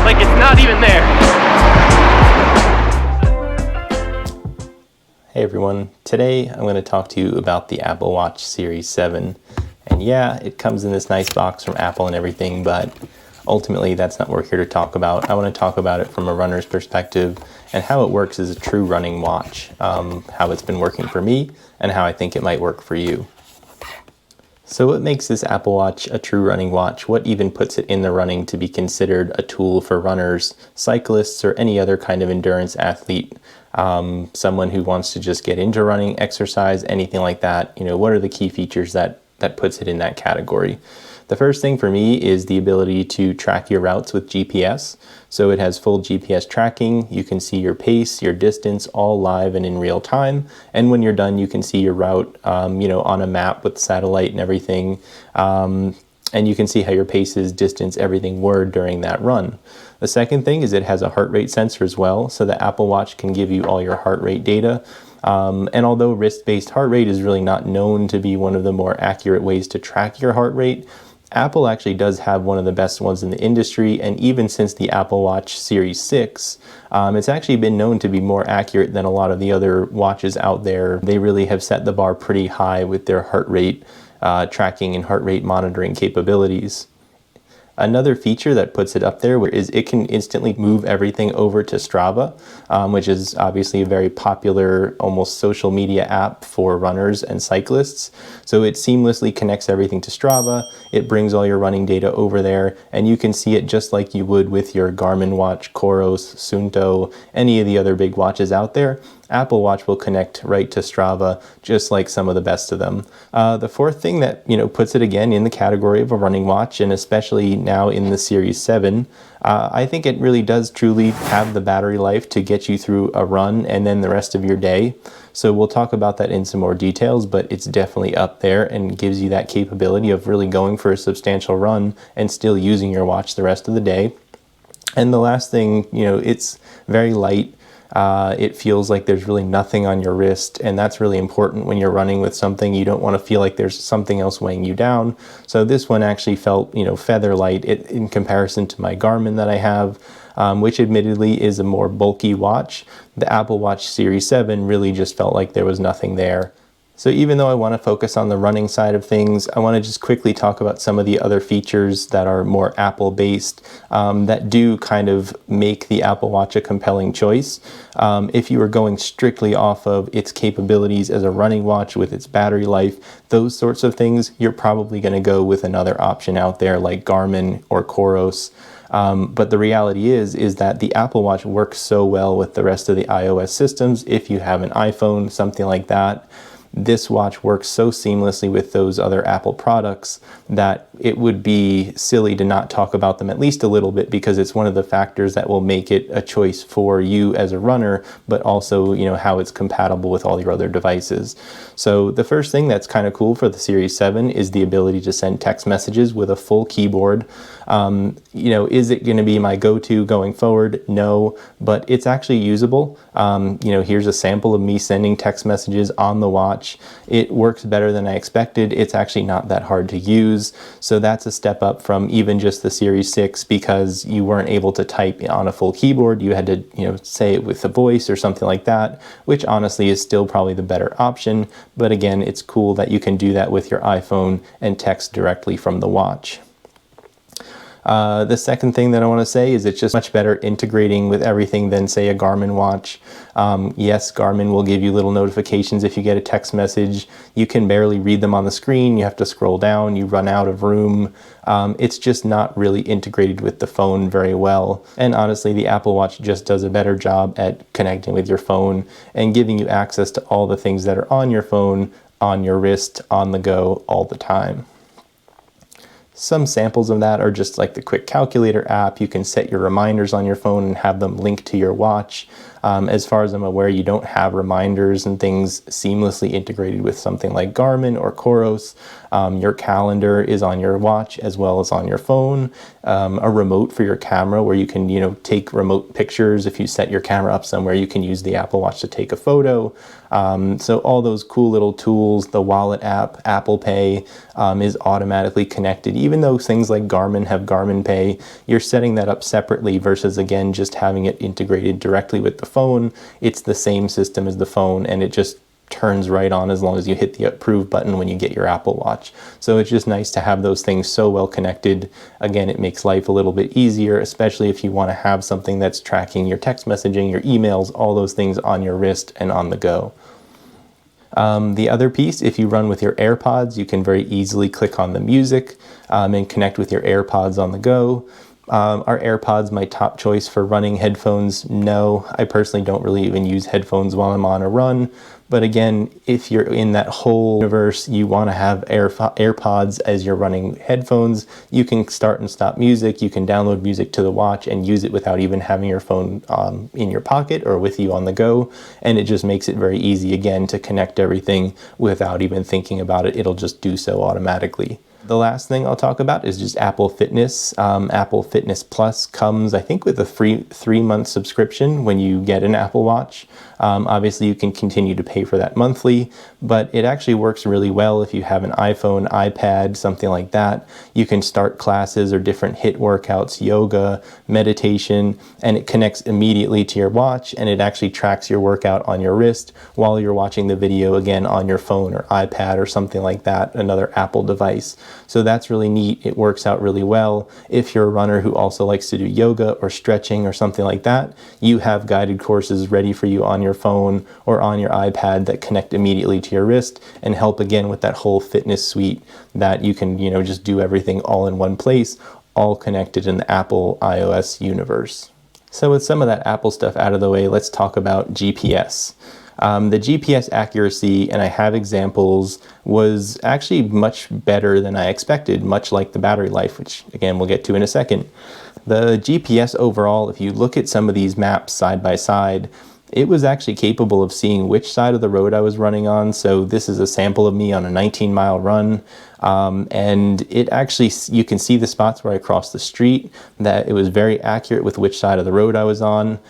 like it's not even there. Hey everyone, today I'm going to talk to you about the Apple Watch Series 7. And yeah, it comes in this nice box from Apple and everything, but ultimately that's not what we're here to talk about. I want to talk about it from a runner's perspective and how it works as a true running watch, how it's been working for me and how I think it might work for you. So what makes this Apple Watch a true running watch? What even puts it in the running to be considered a tool for runners, cyclists, or any other kind of endurance athlete? Someone who wants to just get into running, exercise, anything like that. What are the key features that puts it in that category? The first thing for me is the ability to track your routes with GPS. So it has full GPS tracking. You can see your pace, your distance, all live and in real time. And when you're done, you can see your route, on a map with satellite and everything. And you can see how your paces, distance, everything were during that run. The second thing is it has a heart rate sensor as well. So the Apple Watch can give you all your heart rate data. And although wrist-based heart rate is really not known to be one of the more accurate ways to track your heart rate, Apple actually does have one of the best ones in the industry, and even since the Apple Watch Series 6, it's actually been known to be more accurate than a lot of the other watches out there. They really have set the bar pretty high with their heart rate tracking and heart rate monitoring capabilities. Another feature that puts it up there is it can instantly move everything over to Strava, which is obviously a very popular, almost social media app for runners and cyclists. So it seamlessly connects everything to Strava. It brings all your running data over there, and you can see it just like you would with your Garmin watch, Coros, Suunto, any of the other big watches out there. Apple Watch will connect right to Strava, just like some of the best of them. The fourth thing that puts it again in the category of a running watch, and especially now in the Series 7, I think it really does truly have the battery life to get you through a run and then the rest of your day. So we'll talk about that in some more details, but it's definitely up there and gives you that capability of really going for a substantial run and still using your watch the rest of the day. And the last thing, it's very light. It feels like there's really nothing on your wrist, and that's really important when you're running with something. You don't want to feel like there's something else weighing you down. So this one actually felt, feather light in comparison to my Garmin that I have, which admittedly is a more bulky watch. The Apple Watch Series 7 really just felt like there was nothing there. So even though I want to focus on the running side of things, I want to just quickly talk about some of the other features that are more Apple-based that do kind of make the Apple Watch a compelling choice. If you were going strictly off of its capabilities as a running watch with its battery life, those sorts of things, you're probably going to go with another option out there like Garmin or Coros. But the reality is that the Apple Watch works so well with the rest of the iOS systems. If you have an iPhone, something like that, this watch works so seamlessly with those other Apple products that it would be silly to not talk about them at least a little bit, because it's one of the factors that will make it a choice for you as a runner, but also, how it's compatible with all your other devices. So the first thing that's kind of cool for the Series 7 is the ability to send text messages with a full keyboard. Is it going to be my go-to going forward? No, but it's actually usable. Here's a sample of me sending text messages on the watch. It works better than I expected. It's actually not that hard to use. So that's a step up from even just the Series 6, because you weren't able to type on a full keyboard. You had to, say it with a voice or something like that, which honestly is still probably the better option. But again, it's cool that you can do that with your iPhone and text directly from the watch. The second thing that I want to say is it's just much better integrating with everything than, say, a Garmin watch. Yes, Garmin will give you little notifications if you get a text message. You can barely read them on the screen. You have to scroll down. You run out of room. It's just not really integrated with the phone very well. And honestly, the Apple Watch just does a better job at connecting with your phone and giving you access to all the things that are on your phone, on your wrist, on the go, all the time. Some samples of that are just like the Quick Calculator app. You can set your reminders on your phone and have them linked to your watch. As far as I'm aware, you don't have reminders and things seamlessly integrated with something like Garmin or Coros. Your calendar is on your watch as well as on your phone. A remote for your camera where you can, take remote pictures. If you set your camera up somewhere, you can use the Apple Watch to take a photo. So all those cool little tools, the wallet app, Apple Pay is automatically connected. Even though things like Garmin have Garmin Pay, you're setting that up separately versus, again, just having it integrated directly with the phone. It's the same system as the phone, and it just turns right on as long as you hit the approve button when you get your Apple Watch. So it's just nice to have those things so well connected. Again, it makes life a little bit easier, especially if you want to have something that's tracking your text messaging, your emails, all those things on your wrist and on the go. The other piece, if you run with your AirPods, you can very easily click on the music and connect with your AirPods on the go. Are AirPods my top choice for running headphones? No, I personally don't really even use headphones while I'm on a run. But again, if you're in that whole universe, you want to have AirPods as you're running headphones. You can start and stop music. You can download music to the watch and use it without even having your phone in your pocket or with you on the go. And it just makes it very easy, again, to connect everything without even thinking about it. It'll just do so automatically. The last thing I'll talk about is just Apple Fitness. Apple Fitness Plus comes, I think, with a free 3-month subscription when you get an Apple Watch. Obviously, you can continue to pay for that monthly, but it actually works really well if you have an iPhone, iPad, something like that. You can start classes or different HIIT workouts, yoga, meditation, and it connects immediately to your watch, and it actually tracks your workout on your wrist while you're watching the video, again, on your phone or iPad or something like that, another Apple device. So that's really neat. It works out really well. If you're a runner who also likes to do yoga or stretching or something like that, you have guided courses ready for you on your phone or on your iPad that connect immediately to your wrist and help, again, with that whole fitness suite that you can, just do everything all in one place, all connected in the Apple iOS universe. So with some of that Apple stuff out of the way, let's talk about GPS. The GPS accuracy, and I have examples, was actually much better than I expected, much like the battery life, which again we'll get to in a second. The GPS overall, if you look at some of these maps side by side, it was actually capable of seeing which side of the road I was running on. So this is a sample of me on a 19-mile run. And it actually, you can see the spots where I crossed the street, that it was very accurate with which side of the road I was on.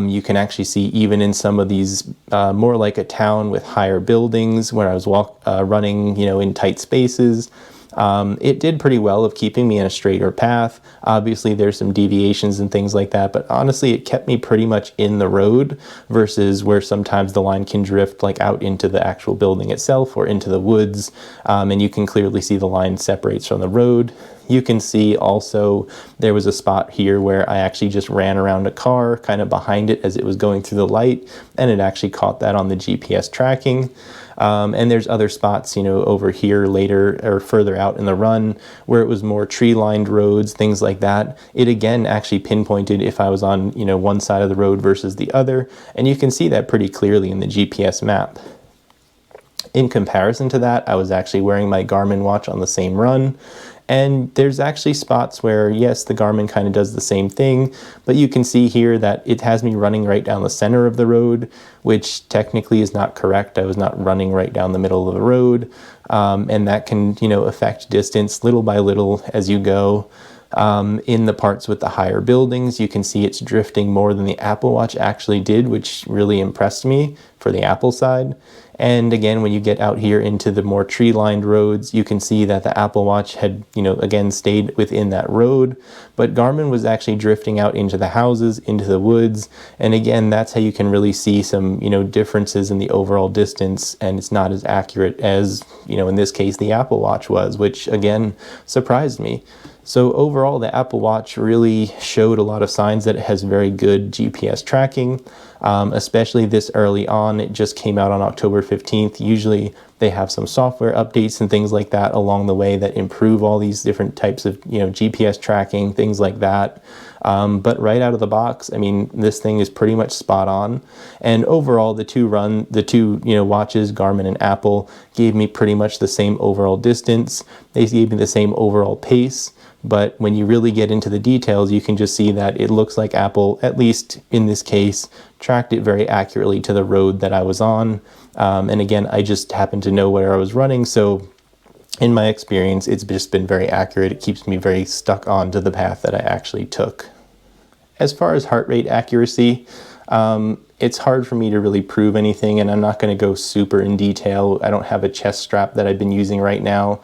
You can actually see even in some of these more like a town with higher buildings where I was running, in tight spaces. It did pretty well of keeping me in a straighter path. Obviously, there's some deviations and things like that, but honestly, it kept me pretty much in the road versus where sometimes the line can drift like out into the actual building itself or into the woods. And you can clearly see the line separates from the road. You can see also there was a spot here where I actually just ran around a car kind of behind it as it was going through the light, and it actually caught that on the GPS tracking. And there's other spots, over here later or further out in the run where it was more tree-lined roads, things like that. It again actually pinpointed if I was on, one side of the road versus the other, and you can see that pretty clearly in the GPS map. In comparison to that, I was actually wearing my Garmin watch on the same run. And there's actually spots where, yes, the Garmin kind of does the same thing, but you can see here that it has me running right down the center of the road, which technically is not correct. I was not running right down the middle of the road, and that can, affect distance little by little as you go. In the parts with the higher buildings, you can see it's drifting more than the Apple Watch actually did, which really impressed me for the Apple side. And again, when you get out here into the more tree-lined roads, you can see that the Apple Watch had, again, stayed within that road, but Garmin was actually drifting out into the houses, into the woods. And again, that's how you can really see some, differences in the overall distance, and it's not as accurate as, in this case, the Apple Watch was, which again, surprised me. So overall, the Apple Watch really showed a lot of signs that it has very good GPS tracking, especially this early on. It just came out on October 15th. Usually they have some software updates and things like that along the way that improve all these different types of, GPS tracking, things like that. But right out of the box, this thing is pretty much spot on. And overall, the two watches, Garmin and Apple, gave me pretty much the same overall distance. They gave me the same overall pace. But when you really get into the details, you can just see that it looks like Apple, at least in this case, tracked it very accurately to the road that I was on. And again, I just happened to know where I was running, so in my experience, it's just been very accurate. It keeps me very stuck onto the path that I actually took. As far as heart rate accuracy, it's hard for me to really prove anything, and I'm not going to go super in detail. I don't have a chest strap that I've been using right now,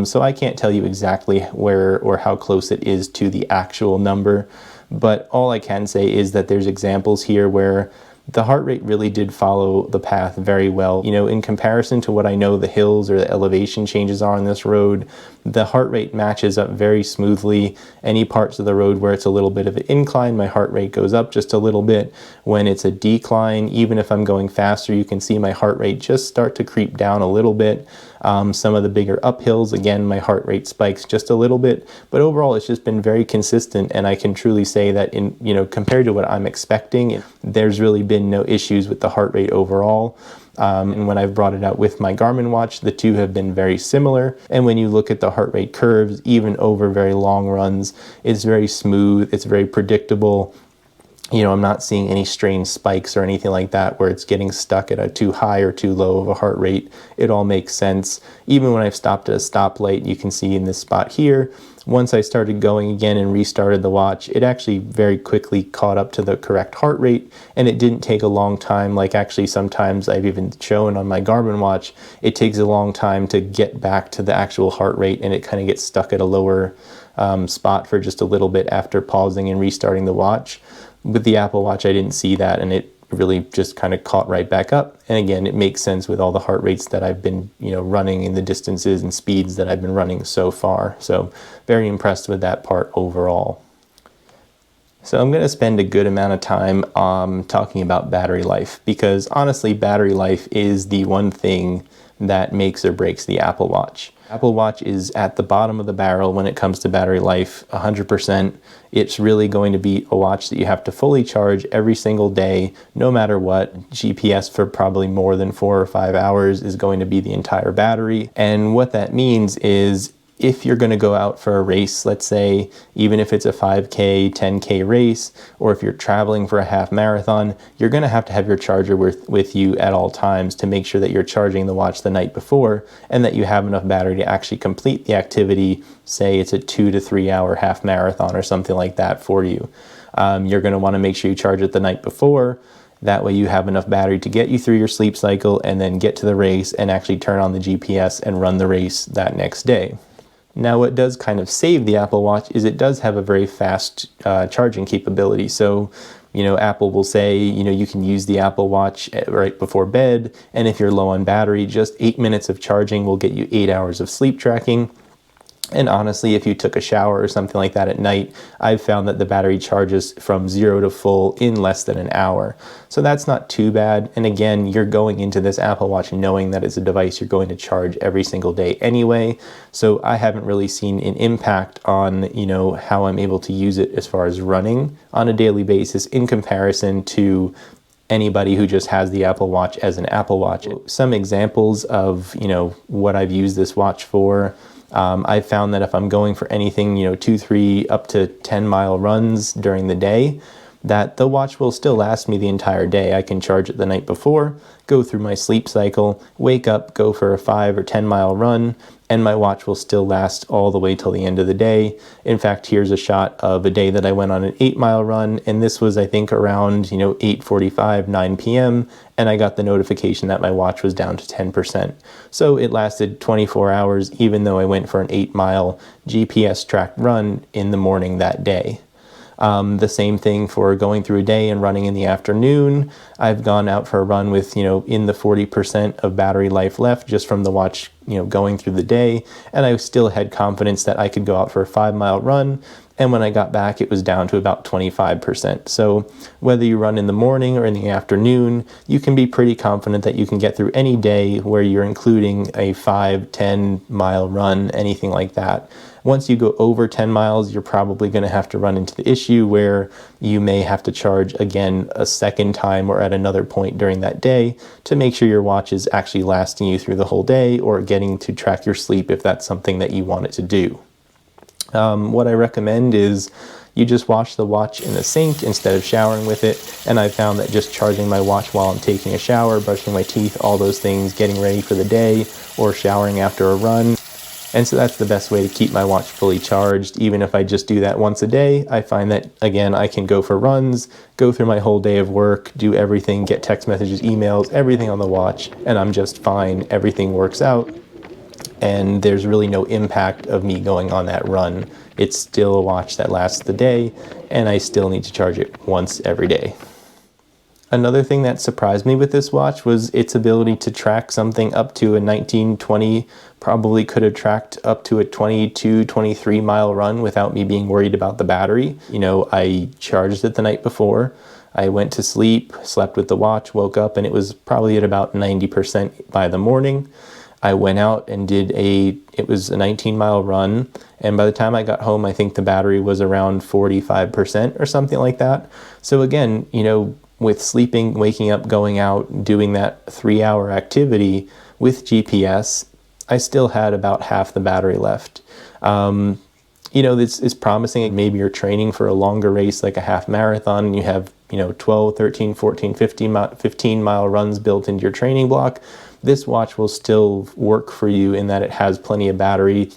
so I can't tell you exactly where or how close it is to the actual number. But all I can say is that there's examples here where the heart rate really did follow the path very well. You know, in comparison to what I know the hills or the elevation changes are on this road, the heart rate matches up very smoothly. Any parts of the road where it's a little bit of an incline, my heart rate goes up just a little bit. When it's a decline, even if I'm going faster, you can see my heart rate just start to creep down a little bit. Some of the bigger uphills, again, my heart rate spikes just a little bit, but overall it's just been very consistent, and I can truly say that compared to what I'm expecting, there's really been no issues with the heart rate overall. And when I've brought it out with my Garmin watch, the two have been very similar. And when you look at the heart rate curves, even over very long runs, it's very smooth, it's very predictable. You know, I'm not seeing any strange spikes or anything like that where it's getting stuck at a too high or too low of a heart rate. It all makes sense. Even when I've stopped at a stoplight, you can see in this spot here, once I started going again and restarted the watch, it actually very quickly caught up to the correct heart rate, and it didn't take a long time. Like actually sometimes I've even shown on my Garmin watch, it takes a long time to get back to the actual heart rate, and it kind of gets stuck at a lower spot for just a little bit after pausing and restarting the watch. With the Apple Watch, I didn't see that, and it really just kind of caught right back up. And again, it makes sense with all the heart rates that I've been, running in the distances and speeds that I've been running so far. So very impressed with that part overall. So I'm going to spend a good amount of time talking about battery life, because honestly, battery life is the one thing that makes or breaks the Apple Watch. Apple Watch is at the bottom of the barrel when it comes to battery life, 100%. It's really going to be a watch that you have to fully charge every single day, no matter what. GPS for probably more than 4 or 5 hours is going to be the entire battery. And what that means is, if you're going to go out for a race, let's say, even if it's a 5K, 10K race, or if you're traveling for a half marathon, you're going to have your charger with you at all times to make sure that you're charging the watch the night before and that you have enough battery to actually complete the activity. Say it's a 2 to 3 hour half marathon or something like that for you. You're going to want to make sure you charge it the night before. That way you have enough battery to get you through your sleep cycle and then get to the race and actually turn on the GPS and run the race that next day. Now, what does kind of save the Apple Watch is it does have a very fast charging capability. So, Apple will say, you can use the Apple Watch right before bed, and if you're low on battery, just 8 minutes of charging will get you 8 hours of sleep tracking. And honestly, if you took a shower or something like that at night, I've found that the battery charges from 0 to full in less than an hour. So that's not too bad. And again, you're going into this Apple Watch knowing that it's a device you're going to charge every single day anyway. So I haven't really seen an impact on, how I'm able to use it as far as running on a daily basis in comparison to anybody who just has the Apple Watch as an Apple Watch. Some examples of, what I've used this watch for. I've found that if I'm going for anything, 2, 3, up to 10-mile runs during the day, that the watch will still last me the entire day. I can charge it the night before, go through my sleep cycle, wake up, go for a 5 or 10-mile run, and my watch will still last all the way till the end of the day. In fact, here's a shot of a day that I went on an 8-mile run, and this was, I think, around 8:45, 9 p.m., and I got the notification that my watch was down to 10%. So it lasted 24 hours, even though I went for an 8-mile GPS-tracked run in the morning that day. The same thing for going through a day and running in the afternoon. I've gone out for a run with, in the 40% of battery life left just from the watch, going through the day. And I still had confidence that I could go out for a 5-mile run. And when I got back, it was down to about 25%. So whether you run in the morning or in the afternoon, you can be pretty confident that you can get through any day where you're including a 5, 10-mile run, anything like that. Once you go over 10 miles, you're probably going to have to run into the issue where you may have to charge again a second time or at another point during that day to make sure your watch is actually lasting you through the whole day or getting to track your sleep if that's something that you want it to do. What I recommend is you just wash the watch in the sink instead of showering with it, and I found that just charging my watch while I'm taking a shower, brushing my teeth, all those things, getting ready for the day, or showering after a run. And so that's the best way to keep my watch fully charged. Even if I just do that once a day, I find that, again, I can go for runs, go through my whole day of work, do everything, get text messages, emails, everything on the watch, and I'm just fine. Everything works out, and there's really no impact of me going on that run. It's still a watch that lasts the day, and I still need to charge it once every day. Another thing that surprised me with this watch was its ability to track something up to a 19-20, probably could have tracked up to a 22-23 mile run without me being worried about the battery. You know, I charged it the night before, I went to sleep, slept with the watch, woke up, and it was probably at about 90% by the morning. I went out and it was a 19-mile run, and by the time I got home, I think the battery was around 45% or something like that. So again, you know, with sleeping, waking up, going out, doing that 3-hour activity with GPS, I still had about half the battery left. You know, this is promising. Maybe you're training for a longer race, like a half marathon, and you have, you know, 12, 13, 14, 15-mile runs built into your training block. This watch will still work for you in that it has plenty of battery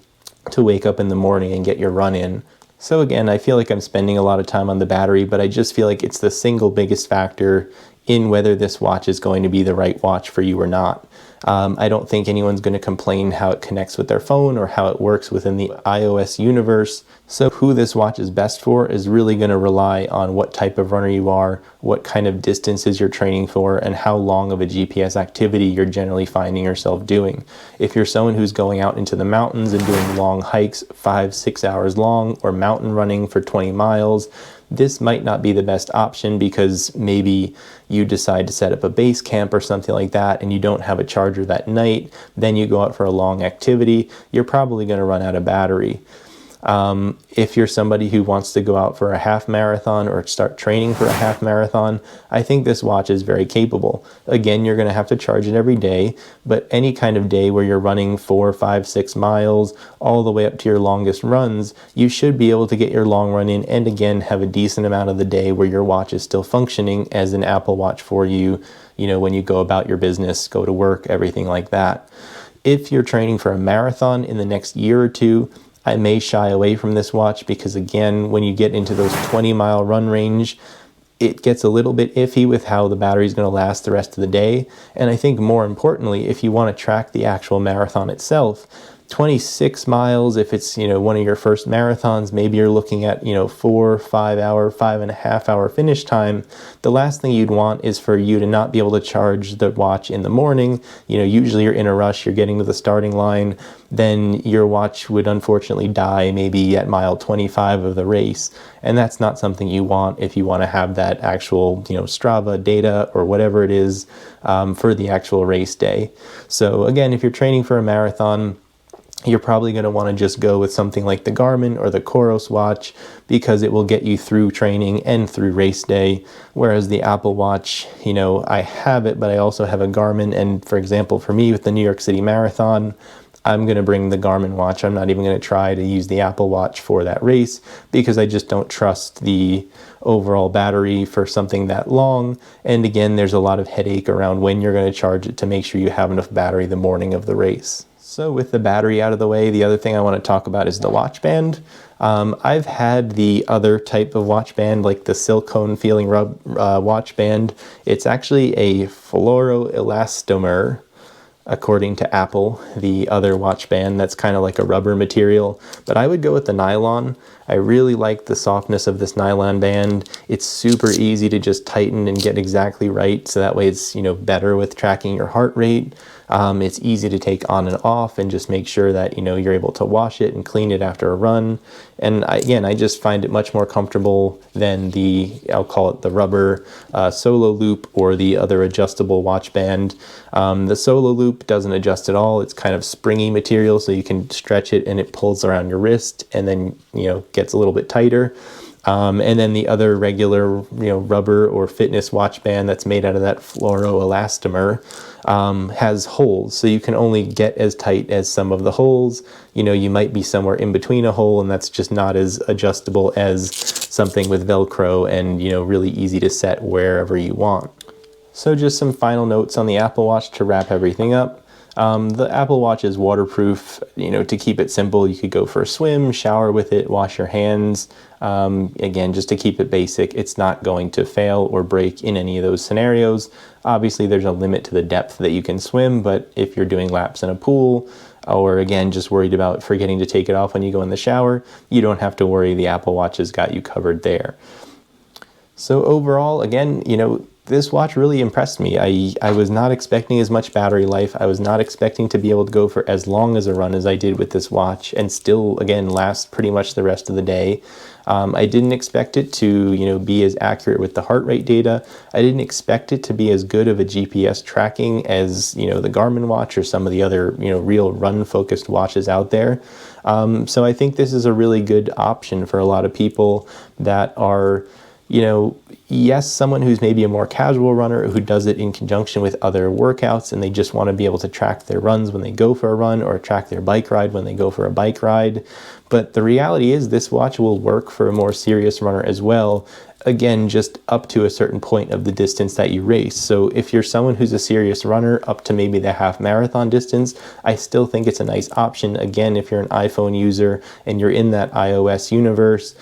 to wake up in the morning and get your run in. So again, I feel like I'm spending a lot of time on the battery, but I just feel like it's the single biggest factor in whether this watch is going to be the right watch for you or not. I don't think anyone's going to complain how it connects with their phone or how it works within the iOS universe. So who this watch is best for is really going to rely on what type of runner you are, what kind of distances you're training for, and how long of a GPS activity you're generally finding yourself doing. If you're someone who's going out into the mountains and doing long hikes, 5-6 hours long, or mountain running for 20 miles, this might not be the best option because maybe you decide to set up a base camp or something like that and you don't have a charger that night. Then you go out for a long activity, you're probably going to run out of battery. If you're somebody who wants to go out for a half marathon or start training for a half marathon, I think this watch is very capable. Again, you're going to have to charge it every day, but any kind of day where you're running 4, 5, 6 miles all the way up to your longest runs, you should be able to get your long run in and again have a decent amount of the day where your watch is still functioning as an Apple Watch for you, you know, when you go about your business, go to work, everything like that. If you're training for a marathon in the next year or two, I may shy away from this watch because, again, when you get into those 20-mile run range, it gets a little bit iffy with how the battery is going to last the rest of the day. And I think more importantly, if you want to track the actual marathon itself, 26 miles, if it's, you know, one of your first marathons, maybe you're looking at, you know, 4, 5 hour, 5.5 hour finish time. The last thing you'd want is for you to not be able to charge the watch in the morning. You know, usually you're in a rush, you're getting to the starting line, then your watch would unfortunately die maybe at mile 25 of the race. And that's not something you want if you want to have that actual, you know, Strava data or whatever it is for the actual race day. So again, if you're training for a marathon, you're probably going to want to just go with something like the Garmin or the Coros watch because it will get you through training and through race day. Whereas the Apple Watch, you know, I have it, but I also have a Garmin. And for example, for me with the New York City Marathon, I'm going to bring the Garmin watch. I'm not even going to try to use the Apple Watch for that race because I just don't trust the overall battery for something that long. And again, there's a lot of headache around when you're going to charge it to make sure you have enough battery the morning of the race. So with the battery out of the way, the other thing I want to talk about is the watch band. I've had the other type of watch band, like the silicone feeling watch band. It's actually a fluoroelastomer, according to Apple, the other watch band that's kind of like a rubber material. But I would go with the nylon. I really like the softness of this nylon band. It's super easy to just tighten and get exactly right, so that way it's, you know, better with tracking your heart rate. It's easy to take on and off and just make sure that, you know, you're able to wash it and clean it after a run. And I just find it much more comfortable than I'll call it the rubber Solo Loop or the other adjustable watch band. The Solo Loop doesn't adjust at all. It's kind of springy material, so you can stretch it and it pulls around your wrist and then, you know, gets a little bit tighter. And then the other regular, rubber or fitness watch band that's made out of that fluoroelastomer has holes. So you can only get as tight as some of the holes. You might be somewhere in between a hole, and that's just not as adjustable as something with Velcro and, really easy to set wherever you want. So just some final notes on the Apple Watch to wrap everything up. The Apple Watch is waterproof. To keep it simple, you could go for a swim, shower with it, wash your hands. Again, just to keep it basic, it's not going to fail or break in any of those scenarios. Obviously, there's a limit to the depth that you can swim, but if you're doing laps in a pool, or again, just worried about forgetting to take it off when you go in the shower, you don't have to worry. The Apple Watch has got you covered there. So overall, again, this watch really impressed me. I was not expecting as much battery life. I was not expecting to be able to go for as long as a run as I did with this watch and still, again, last pretty much the rest of the day. I didn't expect it to, be as accurate with the heart rate data. I didn't expect it to be as good of a GPS tracking as, the Garmin watch or some of the other, real run-focused watches out there. So I think this is a really good option for a lot of people that are, yes, someone who's maybe a more casual runner who does it in conjunction with other workouts and they just want to be able to track their runs when they go for a run or track their bike ride when they go for a bike ride. But the reality is this watch will work for a more serious runner as well. Again, just up to a certain point of the distance that you race. So if you're someone who's a serious runner up to maybe the half marathon distance, I still think it's a nice option. Again, if you're an iPhone user and you're in that iOS universe,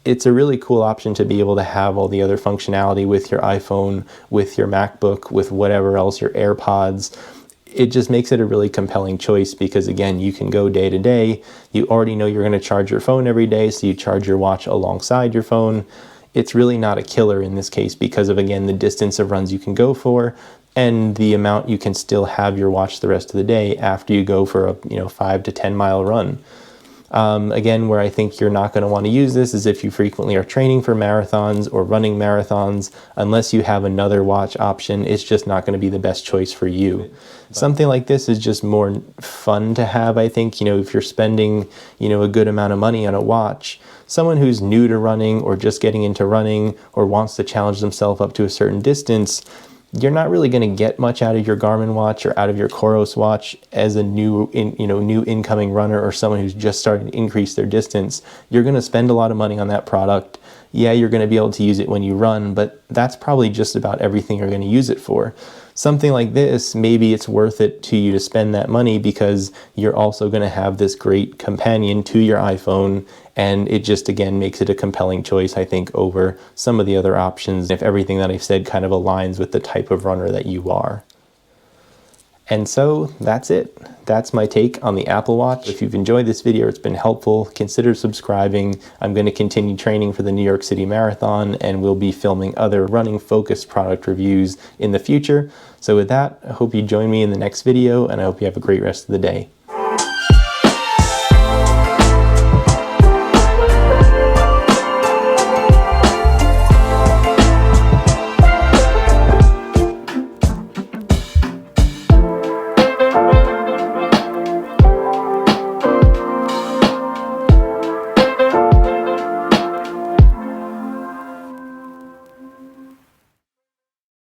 it's a really cool option to be able to have all the other functionality with your iPhone, with your MacBook, with whatever else, your AirPods. It just makes it a really compelling choice because, again, you can go day to day. You already know you're going to charge your phone every day, so you charge your watch alongside your phone. It's really not a killer in this case because of, again, the distance of runs you can go for and the amount you can still have your watch the rest of the day after you go for a 5 to 10 mile run. Again, where I think you're not going to want to use this is if you frequently are training for marathons or running marathons. Unless you have another watch option, it's just not going to be the best choice for you. Something like this is just more fun to have, I think, if you're spending, a good amount of money on a watch. Someone who's new to running or just getting into running or wants to challenge themselves up to a certain distance, you're not really going to get much out of your Garmin watch or out of your Coros watch as a new incoming runner or someone who's just starting to increase their distance. You're going to spend a lot of money on that product. Yeah, you're going to be able to use it when you run, but that's probably just about everything you're going to use it for. Something like this, maybe it's worth it to you to spend that money because you're also going to have this great companion to your iPhone, and it just, again, makes it a compelling choice, I think, over some of the other options if everything that I've said kind of aligns with the type of runner that you are. And so that's it. That's my take on the Apple Watch. If you've enjoyed this video, it's been helpful, consider subscribing. I'm going to continue training for the New York City Marathon, and we'll be filming other running-focused product reviews in the future. So with that, I hope you join me in the next video, and I hope you have a great rest of the day.